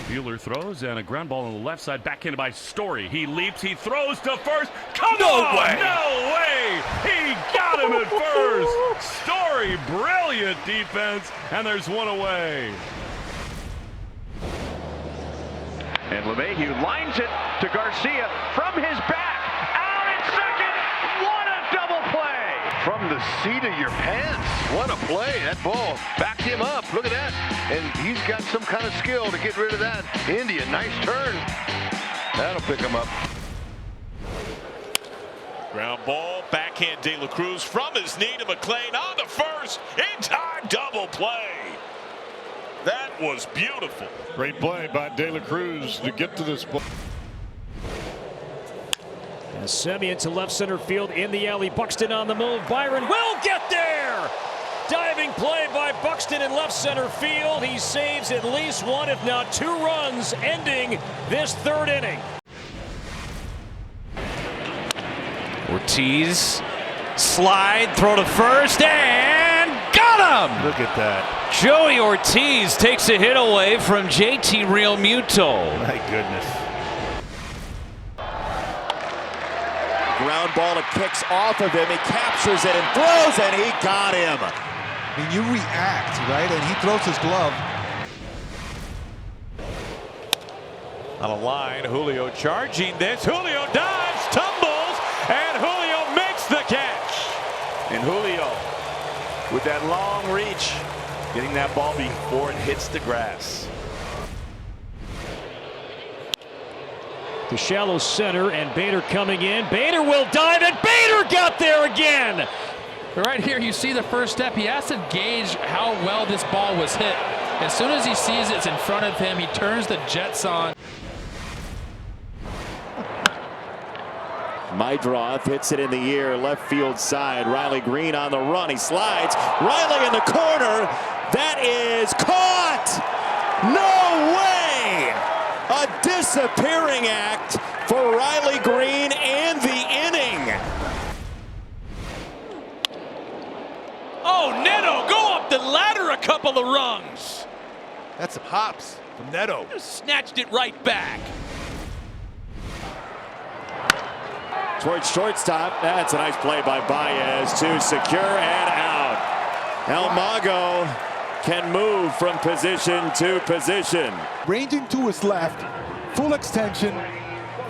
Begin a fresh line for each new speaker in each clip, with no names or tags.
Bueller throws and a ground ball on the left side, backhanded by Story. He leaps, he throws to first.
No
way! No way! He got him at first. Story, brilliant defense, and there's one away.
And LeMahieu lines it to Garcia from his back. Out at second. What a double play!
From the seat of your pants. What a play. That ball backed him up. Look at that. And he's got some kind of skill to get rid of that. India, nice turn. That'll pick him up.
Ground ball, backhand De La Cruz from his knee to McLean on the first. In time, double play. That was beautiful.
Great play by De La Cruz to get to this ball.
Semien to left center field in the alley. Buxton on the move. Byron will get there. Diving play by Buxton in left center field. He saves at least one, if not two runs, ending this third inning.
Ortiz, slide, throw to first, and got him!
Look at that.
Joey Ortiz takes a hit away from JT Realmuto.
My goodness.
Ground ball, it kicks off of him. He captures it and throws, and he got him.
I mean, you react, right? And he throws his glove.
On a line, Julio charging this. Julio dives, tumbles, and Julio makes the catch.
And Julio, with that long reach, getting that ball before it hits the grass.
To shallow center, and Bader coming in. Bader will dive, and Bader got there again.
Right here, you see the first step. He has to gauge how well this ball was hit. As soon as he sees it's in front of him, he turns the jets on.
Mydroth hits it in the air, left field side. Riley Green on the run. He slides. Riley in the corner. That is caught. No way. A disappearing act for Riley Green and the inning.
Oh, Neto, go up the ladder a couple of rungs.
That's some hops from Neto.
Snatched it right back.
Towards shortstop. That's a nice play by Baez to secure and out. Almago can move from position to position.
Ranging to his left, full extension,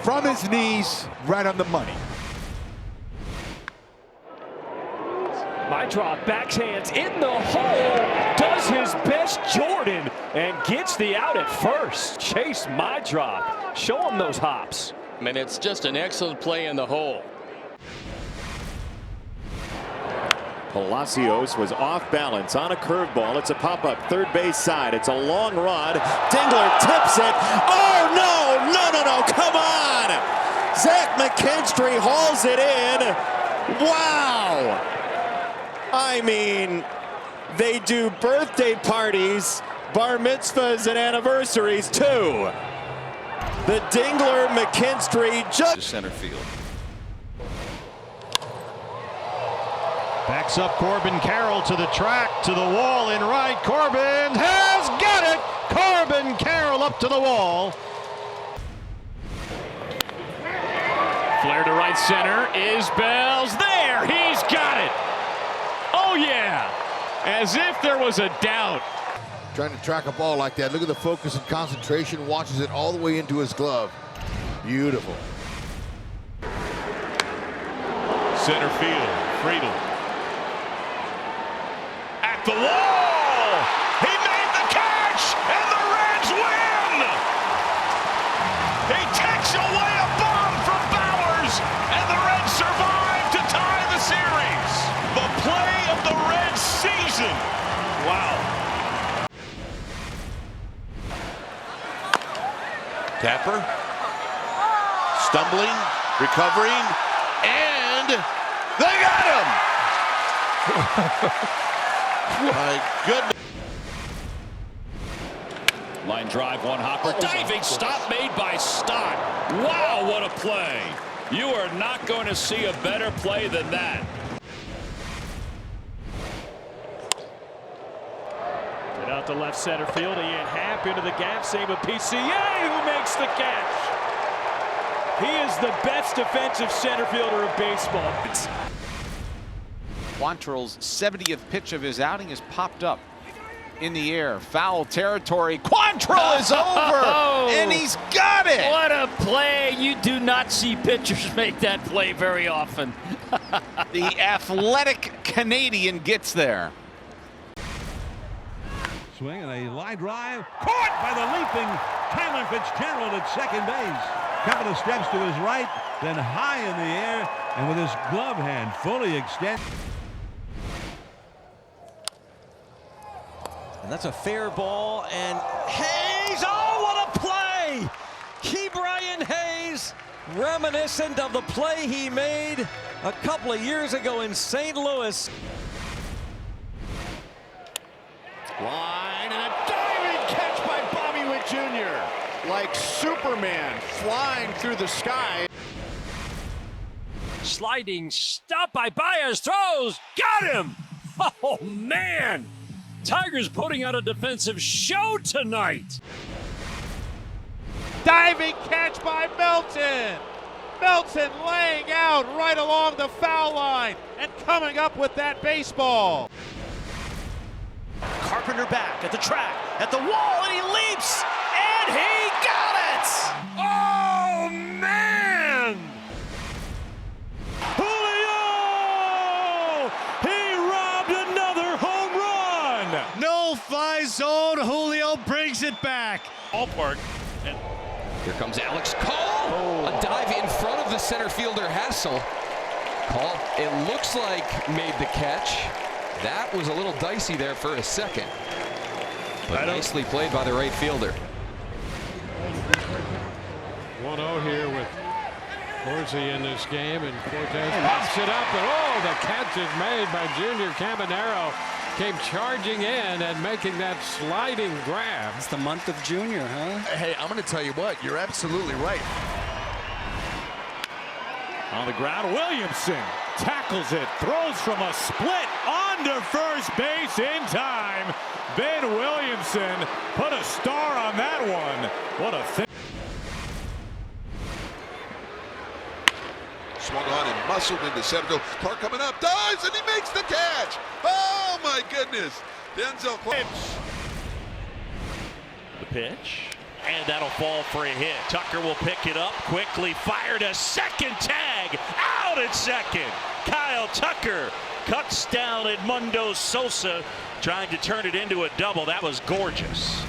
from his knees, right on the money.
Mydroth backhands in the hole, does his best Jordan, and gets the out at first. Chase Mydroth, show him those hops.
And it's just an excellent play in the hole.
Palacios was off balance on a curveball. It's a pop-up third base side. It's a long rod. Dingler tips it. Oh, no, come on. Zach McKinstry hauls it in. Wow. I mean, they do birthday parties, bar mitzvahs, and anniversaries, too. The Dingler McKinstry just
Center field.
Backs up Corbin Carroll to the track, to the wall in right. Corbin has got it. Corbin Carroll up to the wall.
Flare to right center. Isbell's there. He's got it. Oh, yeah. As if there was a doubt.
Trying to track a ball like that. Look at the focus and concentration. Watches it all the way into his glove. Beautiful.
Center field, Friedel. At the wall! He made the catch, and the Reds win! He takes away a bomb from Bowers, and the Reds survive to tie the series. The play of the Reds season. Wow. Tapper, stumbling, recovering, and they got him! My goodness.
Line drive, one hopper. Diving stop made by Stott. Wow, what a play. You are not going to see a better play than that. Get out out to left center field. Ian Happ into the gap, save a PCA who makes the catch. He is the best defensive center fielder of baseball.
Quantrill's 70th pitch of his outing has popped up in the air. Foul territory. Quantrill is over, and he's got it.
What a play. You do not see pitchers make that play very often.
The athletic Canadian gets there.
Swing and a line drive. Caught by the leaping Tyler Fitzgerald at second base. Couple of steps to his right, then high in the air, and with his glove hand fully extended.
And that's a fair ball, and Hayes, oh, what a play! Ke'Bryan Hayes, reminiscent of the play he made a couple of years ago in St. Louis.
Line and a diving catch by Bobby Witt Jr. Like Superman flying through the sky.
Sliding stop by Baez, throws, got him! Oh, man! Tigers putting out a defensive show tonight.
Diving catch by Melton. Melton laying out right along the foul line and coming up with that baseball.
Carpenter back at the track, at the wall, and he leaps, and he got it!
Oh, man!
Julio! He robbed another home run! No-fly zone. Julio brings it back.
Ballpark. And
Here comes Alex Cole. A dive in front of the center fielder Hassel. Cole, it looks like made the catch. That was a little dicey there for a second. But nicely played by the right fielder.
1-0 here with Corsi in this game, and Cortez pops it up, and oh, the catch is made by Junior Caminero. Came charging in and making that sliding grab.
It's the month of Junior, huh?
Hey, I'm going to tell you what, you're absolutely right.
On the ground, Williamson tackles it, throws from a split onto first base in time. Ben Williamson put a star on that one. What a thing.
Swung on and muscled into center field. Clark coming up, dives, and he makes the catch. Oh my goodness. Denzel Clark.
the pitch. And that'll fall for a hit. Tucker will pick it up quickly. Fired a second tag. Out at second. Kyle Tucker cuts down Edmundo Sosa, trying to turn it into a double. That was gorgeous.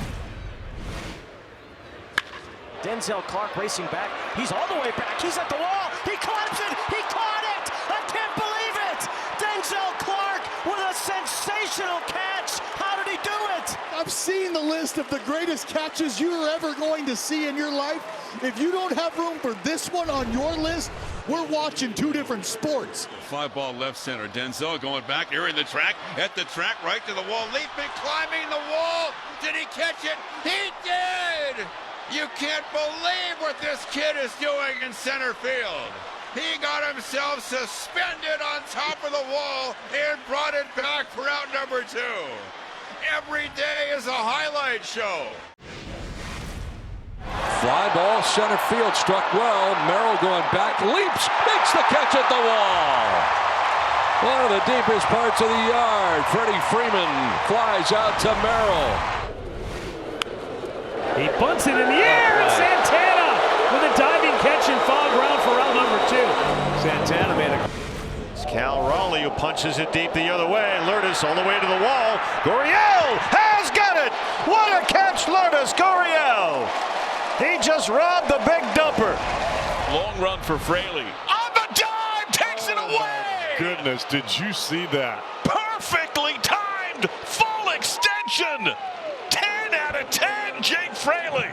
Denzel Clark racing back. He's all the way back. He's at the wall. He climbs it. He caught it. I can't believe it. Denzel Clark with a sensational catch. How did he do it?
I've seen the list of the greatest catches you're ever going to see in your life. If you don't have room for this one on your list, we're watching two different sports.
Fly ball left center. Denzel going back here in the track. At the track, right to the wall. Leaping, climbing the wall. Did he catch it? He did! You can't believe what this kid is doing in center field. He got himself suspended on top of the wall and brought it back for out number 2. Every day is a highlight show.
Fly ball, center field, struck well. Merrill going back, leaps, makes the catch at the wall. One of the deepest parts of the yard. Freddie Freeman flies out to Merrill.
He bunts it in the air, and Santana with a diving catch and foul ground for round number 2. Santana made a...
It's Cal Raleigh who punches it deep the other way. Lourdes all the way to the wall. Gurriel has got it! What a catch, Lourdes! Gurriel! He just robbed the big dumper.
Long run for Fraley. On the dive, takes it away!
Goodness, did you see that?
Perfectly timed, full extension! 10 out of 10, Jake Fraley.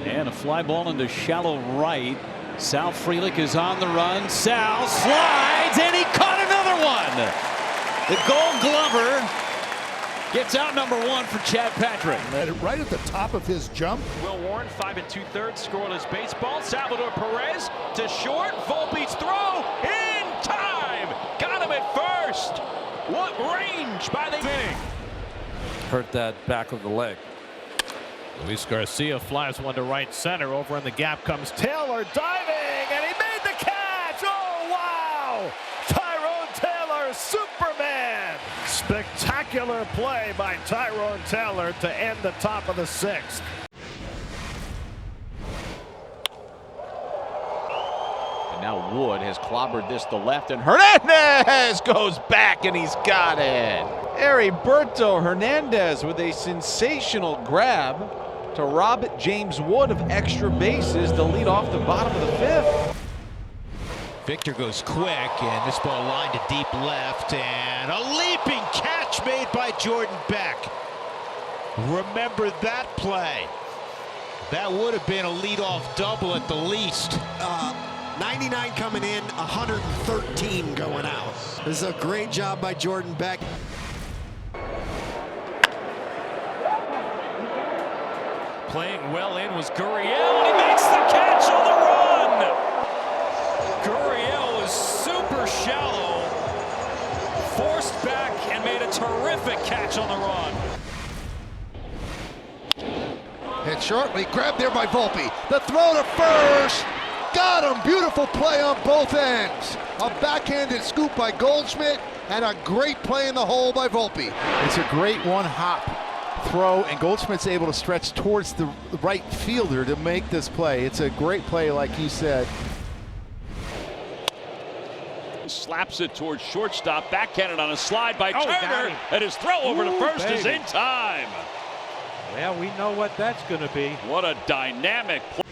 And a fly ball into shallow right. Sal Frelick is on the run. Sal slides, and he caught another one. The Gold Glover gets out number 1 for Chad Patrick.
Right at the top of his jump.
Will Warren, 5 2/3, scoreless baseball. Salvador Perez to short. Volpe's throw in time. Got him at first.
What range by the inning.
Hurt that back of the leg.
Luis Garcia flies one to right center. Over in the gap comes Taylor diving, and he made the catch. Oh, wow! Tyrone Taylor, Superman! Spectacular play by Tyrone Taylor to end the top of the sixth.
And now Wood has clobbered this to left, and Hernandez goes back, and he's got it. Heriberto Hernandez with a sensational grab to rob James Wood of extra bases to lead off the bottom of the fifth.
Victor goes quick, and this ball lined to deep left, and a leaping catch made by Jordan Beck. Remember that play. That would have been a leadoff double at the least.
99 coming in, 113 going out. This is a great job by Jordan Beck.
Playing well in was Gurriel. He makes the catch on the run. Gurriel was super shallow, forced back, and made a terrific catch on the run.
Hit shortly, grabbed there by Volpe. The throw to first. Got him. Beautiful play on both ends. A backhanded scoop by Goldschmidt and a great play in the hole by Volpe. It's a great one-hop throw, and Goldschmidt's able to stretch towards the right fielder to make this play. It's a great play, like you said.
Slaps it towards shortstop, backhanded on a slide by Turner, and his throw over to first is in time.
Well, we know what that's going to be.
What a dynamic play.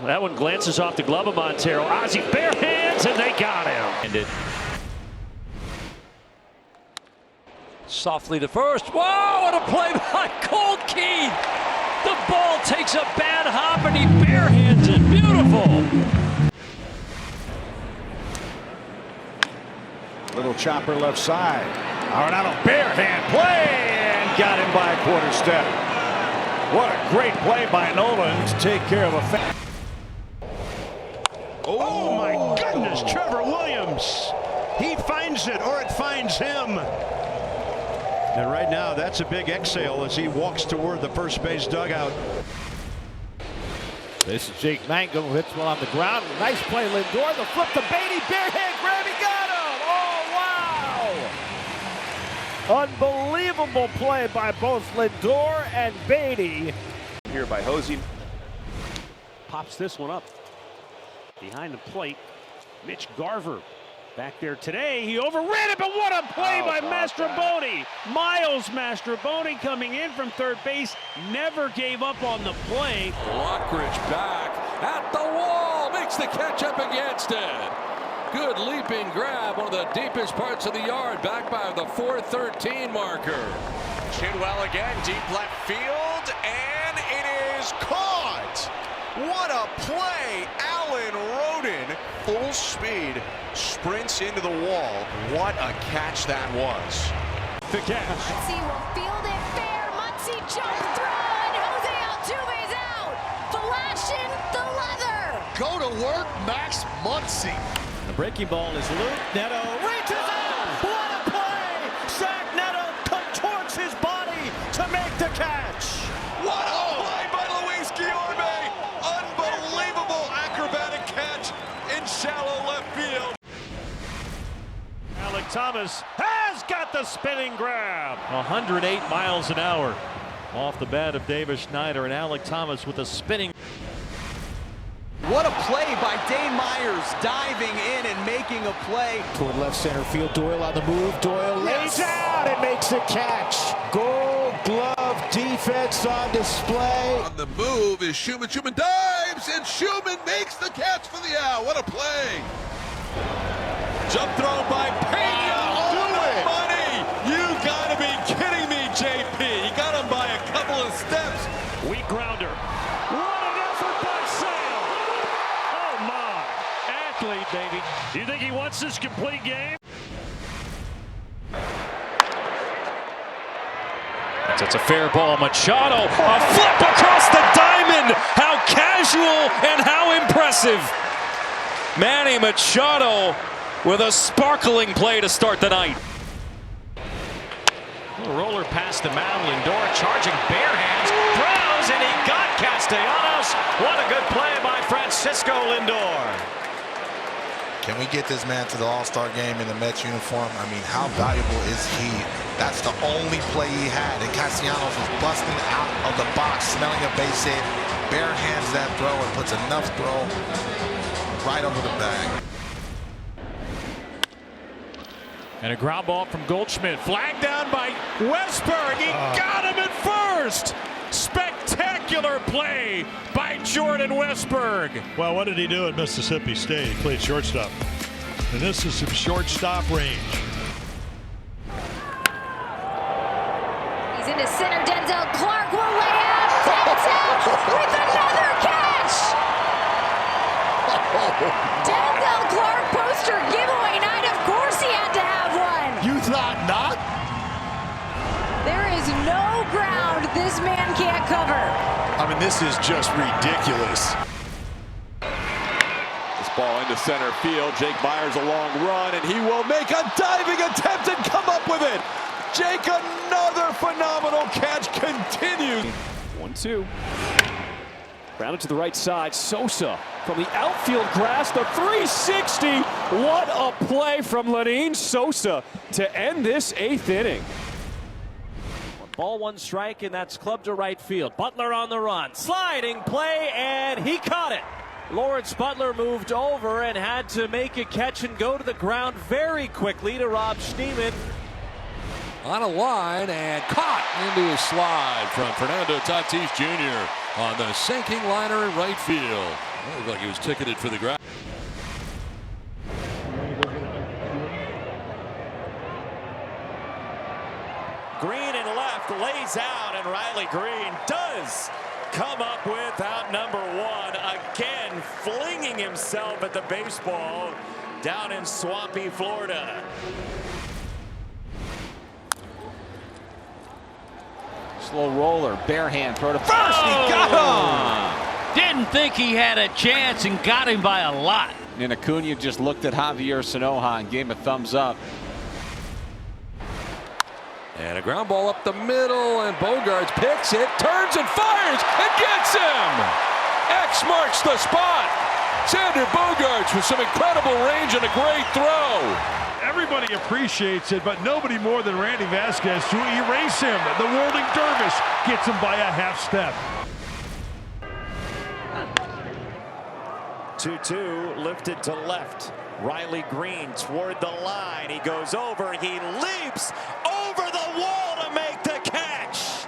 That one glances off the glove of Montero. Ozzie bare hands, and they got him.
Softly to first. Whoa, what a play by Cole Keith. The ball takes a bad hop and he barehands it. Beautiful.
Little chopper left side.
Arenado barehand play and got him by a quarter step. What a great play by Nolan to take care of a foul.
Oh my goodness, Trevor Williams. He finds it, or it finds him. And right now, that's a big exhale as he walks toward the first base dugout.
This is Jake Mangum who hits one on the ground. Nice play, Lindor. The flip to Beatty. Barehand grab. He got him. Oh, wow. Unbelievable play by both Lindor and Beatty.
Here by Hosey.
Pops this one up. Behind the plate, Mitch Garver. Back there today, he overran it, but what a play by Mastroboni. Miles Mastroboni coming in from third base, never gave up on the play.
Lockridge back at the wall, makes the catch up against it. Good leaping grab, one of the deepest parts of the yard, back by the 413 marker.
Chidwell again, deep left field, and it is caught. What a play. Allen Roden, full speed, sprints into the wall. What a catch that was.
The catch.
Muncy will field it fair. Muncy jump throw, and Jose Altuve's out. Flashing the leather.
Go to work, Max Muncy.
The breaking ball is Luke. Neto reaches out. What a play. Zach Neto contorts his body to make the catch.
What a play by Luis Guillorme. Unbelievable acrobatic catch in shallow left field.
Alec Thomas has got the spinning grab. 108 miles an hour off the bat of Davis Schneider, and Alec Thomas with a spinning.
What a play by Dane Myers, diving in and making a play.
Toward left center field, Doyle on the move. Doyle lays out and makes the catch. Gold glove defense on display.
On the move is Schumann. Schumann dives, and Schumann makes the catch for the out. What a play. Jump throw by Pena. On the money. You gotta be kidding me, JP. He got him by a couple of steps.
Weak grounder. What an effort by Sale. Oh my. Athlete, baby. Do you think he wants this complete game? That's a fair ball. Machado. A flip across the diamond. How casual and how impressive. Manny Machado
with a sparkling play to start the night.
A roller past the mound. Lindor charging bare hands, throws, and he got Castellanos. What a good play by Francisco Lindor.
Can we get this man to the All-Star game in the Mets uniform? I mean, how valuable is he? That's the only play he had, and Castellanos was busting out of the box, smelling a base hit, bare hands that throw, and puts enough throw right over the bag.
And a ground ball from Goldschmidt. Flag down by Westberg. He got him at first. Spectacular play by Jordan Westberg.
Well, what did he do at Mississippi State? He played shortstop. And this is some shortstop range.
He's into center. Denzel Clark will lay out. Denzel with another catch. Denzel Clark poster giveaway night. Of course he had to have one.
You thought not?
There is no ground this man can't cover.
I mean, this is just ridiculous.
This ball into center field. Jake Myers a long run, and he will make a diving attempt and come up with it. Jake, another phenomenal catch continues.
1-2. Grounded to the right side. Sosa from the outfield grass. The 360. What a play from Lenyn Sosa to end this 8th inning. Ball, 1 strike, and that's clubbed to right field. Butler on the run. Sliding play, and he caught it. Lawrence Butler moved over and had to make a catch and go to the ground very quickly to Rob Schneemann.
On a line and caught into a slide from Fernando Tatis Jr. on the sinking liner in right field. It looked like he was ticketed for the ground.
Green and left lays out, and Riley Green does come up with out number 1, again flinging himself at the baseball down in swampy Florida.
Slow roller, bare hand throw to first. He got him.
Didn't think he had a chance and got him by a lot.
And Acuna just looked at Javier Sanoja and gave him a thumbs up.
And a ground ball up the middle, and Bogaerts picks it, turns and fires, and gets him! X marks the spot. Xander Bogaerts with some incredible range and a great throw.
Everybody appreciates it, but nobody more than Randy Vasquez to erase him. The whirling dervish gets him by a half step.
2-2 lifted to left. Riley Green toward the line. He goes over. He leaps over the wall to make the catch.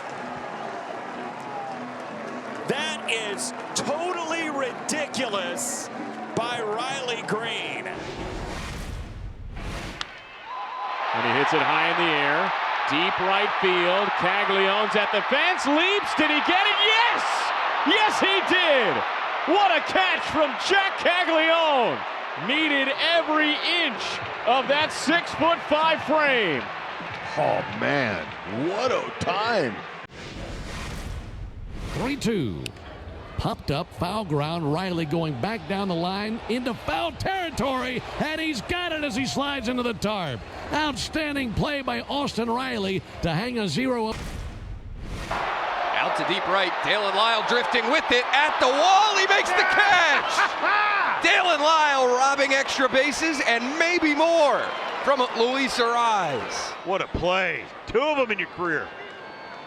That is totally ridiculous by Riley Green.
And he hits it high in the air. Deep right field. Caglianone's at the fence. Leaps. Did he get it? Yes! Yes, he did! What a catch from Jack Caglianone! Needed every inch of that 6'5" frame.
Oh, man. What a time.
3-2. Popped up, foul ground. Riley going back down the line into foul territory, and he's got it as he slides into the tarp. Outstanding play by Austin Riley to hang a 0 up.
Out to deep right. Dalen Lyle drifting with it at the wall. He makes the catch. Dalen Lyle robbing extra bases and maybe more from Luis Ariz.
What a play. 2 of them in your career.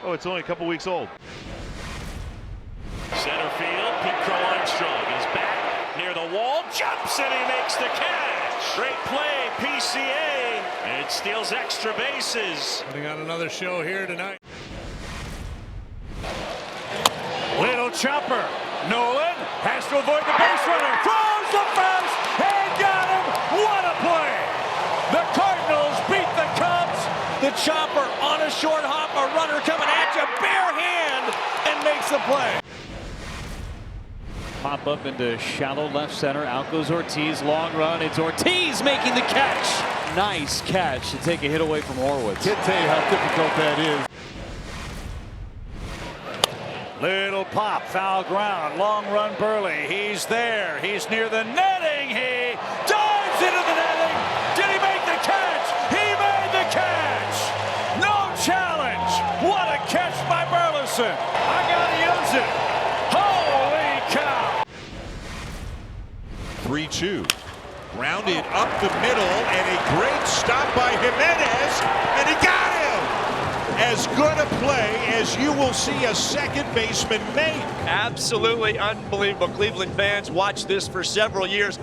Oh, it's only a couple weeks old.
Center field, Pete Crow Armstrong is back near the wall, jumps, and he makes the catch. Great play, PCA, and it steals extra bases.
Putting on another show here tonight.
Little chopper. Nolan has to avoid the base runner. Throws the fence and got him. What a play. The Cardinals beat the Cubs. The chopper on a short hop. A runner coming at you. Bare hand and makes the play. Pop up into shallow left center. Out goes Ortiz. Long run. It's Ortiz making the catch. Nice catch to take a hit away from Horwitz.
Can't tell you how difficult that is.
Little pop, foul ground, long run Burley. He's there. He's near the netting. He dives into the netting. Wilson. I gotta use it. Holy cow.
3-2. Grounded up the middle, and a great stop by Jimenez, and he got him! As good a play as you will see a second baseman make.
Absolutely unbelievable. Cleveland fans watched this for several years.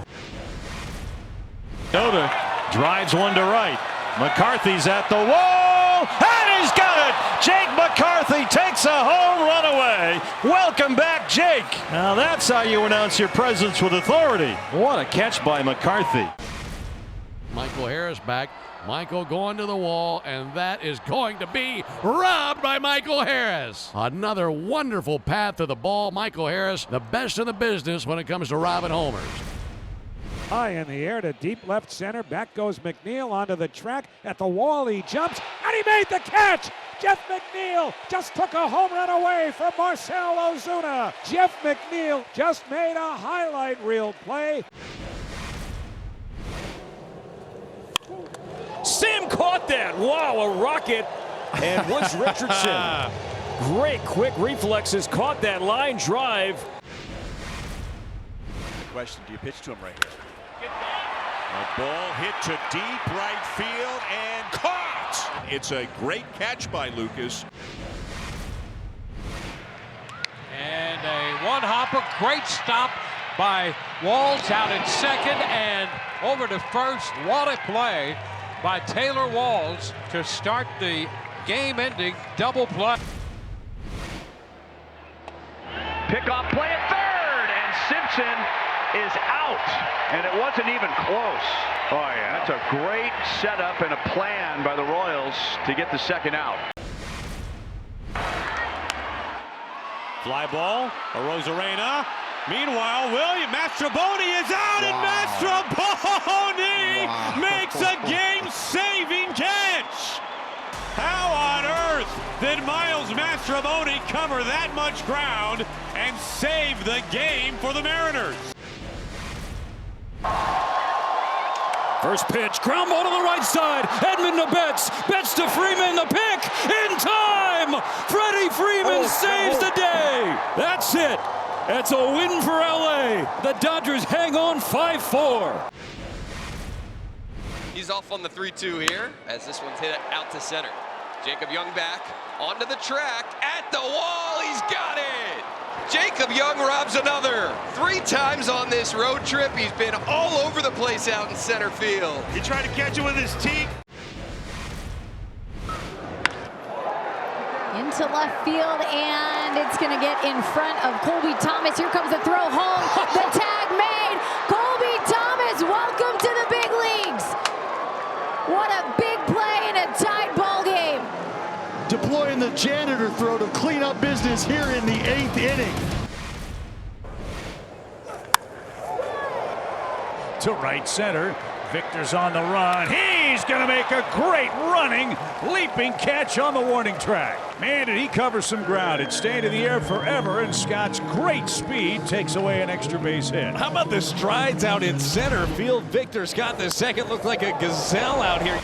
Yoda drives one to right. McCarthy's at the wall, and he's got it! Jake McCarthy takes a home run away. Welcome back, Jake. Now that's how you announce your presence with authority. What a catch by McCarthy.
Michael Harris back. Michael going to the wall, and that is going to be robbed by Michael Harris. Another wonderful path to the ball. Michael Harris, the best in the business when it comes to robbing homers.
High in the air to deep left center. Back goes McNeil onto the track. At the wall, he jumps, and he made the catch. Jeff McNeil just took a home run away from Marcell Ozuna. Jeff McNeil just made a highlight reel play.
Sam caught that. Wow, a rocket. And Woods Richardson. Great quick reflexes. Caught that line drive.
The question, do you pitch to him right here? A ball hit to deep right field and caught. It's a great catch by Lucas.
And a one-hopper. Great stop by Walls out at second and over to first. What a play by Taylor Walls to start the game-ending double play.
Pickoff play at third, and Simpson is out, and it wasn't even close. Oh yeah, that's a great setup and a plan by the Royals to get the second out.
Fly ball, Arozarena. Meanwhile, William Mastroboni is out, and Mastroboni makes a game-saving catch. How on earth did Miles Mastroboni cover that much ground and save the game for the Mariners?
First pitch, ground ball to the right side. Edmund to Betts. Betts to Freeman. The pick in time. Freddie Freeman saves the day. That's it. It's a win for LA. The Dodgers hang on 5-4.
He's off on the 3-2 here as this one's hit out to center. Jacob Young back onto the track at the wall. He's got it. Jacob Young robs another. 3 times on this road trip. He's been all over the place out in center field.
He tried to catch it with his teeth.
Into left field, and it's going to get in front of Colby Thomas. Here comes the throw home. The tag made. Colby Thomas, welcome to the big leagues. What a big play in a tied ball game.
Deploying the janitor throw to clean up business here in the 8th inning.
To right center. Victor's on the run. He's going to make a great running, leaping catch on the warning track. Man, did he cover some ground. It stayed in the air forever, and Scott's great speed takes away an extra base hit.
How about the strides out in center field? Victor Scott the second looked like a gazelle out here.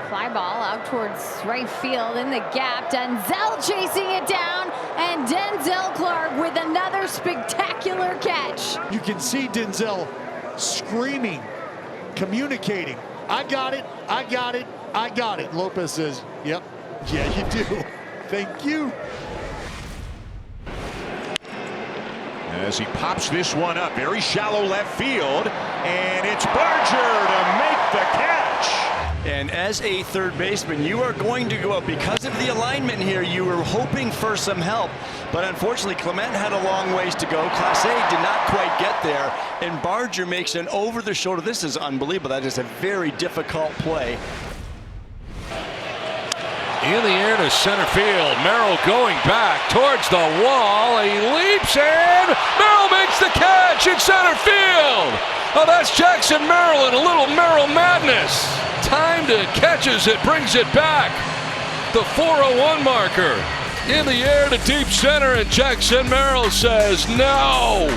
Fly ball out towards right field in the gap. Denzel chasing it down, and Denzel Clark with another spectacular catch.
You can see Denzel screaming, communicating. I got it, I got it, I got it. Lopez says, yep, yeah, you do. Thank you.
As he pops this one up, very shallow left field, and it's Barger to make the catch.
And as a third baseman, you are going to go up. Because of the alignment here, you were hoping for some help. But unfortunately, Clement had a long ways to go. Clase did not quite get there. And Barger makes an over-the-shoulder. This is unbelievable. That is a very difficult play.
In the air to center field. Merrill going back towards the wall. He leaps in. Merrill makes the catch in center field. Oh, that's Jackson Merrill and a little Merrill madness. Timed it, catches it, brings it back. The 401 marker. In the air to deep center, and Jackson Merrill says no.